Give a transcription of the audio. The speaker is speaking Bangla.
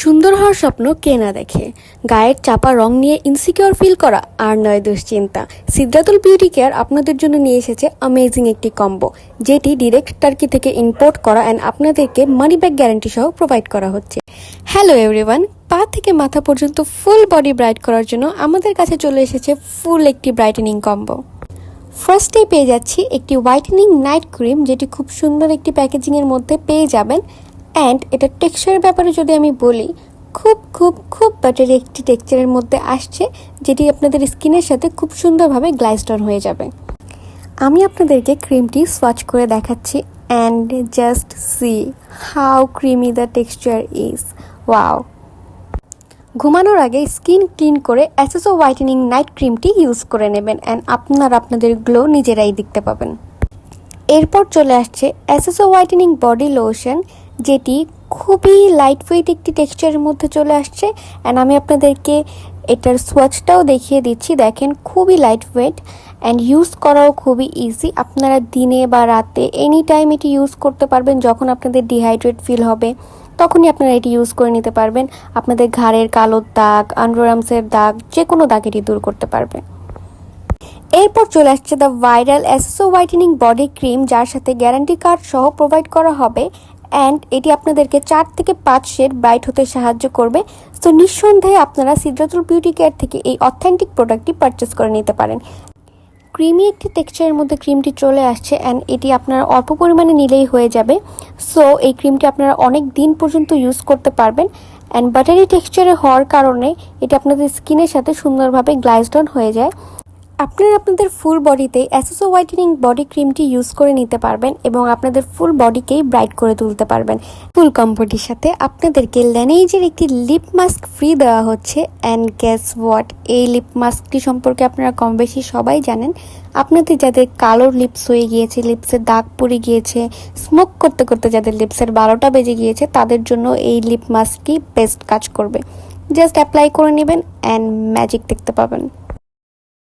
সুন্দর হওয়ার স্বপ্ন কে না দেখে। গায়ের চাপা রং নিয়ে ইনসিকিউর ফিল করা আর নয় দুশ্চিন্তা। সিদ্রাতুল বিউটি কেয়ার আপনাদের জন্য নিয়ে এসেছে অ্যামেজিং একটি কম্বো, যেটি ডিরেক্ট টার্কি থেকে ইম্পোর্ট করা অ্যান্ড আপনাদেরকে মানি ব্যাক গ্যারান্টি সহ প্রোভাইড করা হচ্ছে। হ্যালো এভরিওয়ান, পা থেকে মাথা পর্যন্ত ফুল বডি ব্রাইট করার জন্য আমাদের কাছে চলে এসেছে ফুল একটি ব্রাইটেনিং কম্বো। ফার্স্টে পেয়ে যাচ্ছি একটি হোয়াইটেনিং নাইট ক্রিম, যেটি খুব সুন্দর একটি প্যাকেজিংয়ের মধ্যে পেয়ে যাবেন। অ্যান্ড এটা টেক্সচারের ব্যাপারে যদি আমি বলি, খুব খুব খুব বাটারি একটি টেক্সচারের মধ্যে আসছে, যেটি আপনাদের স্কিনের সাথে খুব সুন্দরভাবে গ্লাইসড অন হয়ে যাবে। আমি আপনাদেরকে ক্রিমটি সোয়াচ করে দেখাচ্ছি and just see how creamy the texture is. Wow! ঘুমানোর আগে স্কিন ক্লিন করে এসএসও হোয়াইটেনিং নাইট ক্রিমটি ইউজ করে নেবেন অ্যান্ড আপনাদের গ্লো নিজেরাই দেখতে পাবেন। এরপর চলে আসছে এসএসও হোয়াইটেনিং বডি লোশন, যেটি খুবই লাইট ওয়েট একটি টেক্সচারের মধ্যে চলে আসছে। অ্যান্ড আমি আপনাদেরকে এটার সোয়াচটাও দেখিয়ে দিচ্ছি। দেখেন, খুবই লাইট ওয়েট অ্যান্ড ইউজ করাও খুবই ইজি। আপনারা দিনে বা রাতে এনি টাইম এটি ইউজ করতে পারবেন। যখন আপনাদের ডিহাইড্রেট ফিল হবে তখনই আপনারা এটি ইউজ করে নিতে পারবেন। আপনাদের ঘাড়ের কালো দাগ, আন্ডারআর্মসের দাগ, যে কোনো দাগ এটি দূর করতে পারবে। এরপর চলে আসছে the viral SSO whitening body cream, যার সাথে গ্যারান্টি কার্ড সহ প্রোভাইড করা হবে। অ্যান্ড এটি আপনাদেরকে 4 থেকে 5 শেড ব্রাইট হতে সাহায্য করবে। সো নিঃসন্দেহে আপনারা সিদ্রাতুল বিউটি কেয়ার থেকে এই অথেন্টিক প্রোডাক্টটি পারচেস করে নিতে পারেন। ক্রিমি একটি টেক্সচারের মধ্যে ক্রিমটি চলে আসছে অ্যান্ড এটি আপনারা অল্প পরিমাণে নিলেই হয়ে যাবে। সো এই ক্রিমটি আপনারা অনেক দিন পর্যন্ত ইউজ করতে পারবেন। অ্যান্ড বাটারি টেক্সচারে হওয়ার কারণে এটি আপনাদের স্কিনের সাথে সুন্দরভাবে গ্লাইসড অন হয়ে যায়। আপনারা আপনাদের ফুল বডিতে এসএসও হোয়াইটেনিং বডি ক্রিমটি ইউজ করে নিতে পারবেন এবং আপনাদের ফুল বডিকেই ব্রাইট করে তুলতে পারবেন। ফুল কম্বোটির সাথে আপনাদেরকে ল্যানেইজের একটি লিপ মাস্ক ফ্রি দেওয়া হচ্ছে। অ্যান্ড গেস হোয়াট, এই লিপ মাস্কটি সম্পর্কে আপনারা কম বেশি সবাই জানেন। আপনাদের যাদের কালো লিপস হয়ে গিয়েছে, লিপসের দাগ পড়ে গিয়েছে, স্মোক করতে করতে যাদের লিপসের 12টা বেজে গিয়েছে, তাদের জন্য এই লিপ মাস্কটি বেস্ট কাজ করবে। জাস্ট অ্যাপ্লাই করে নেবেন অ্যান্ড ম্যাজিক দেখতে পাবেন।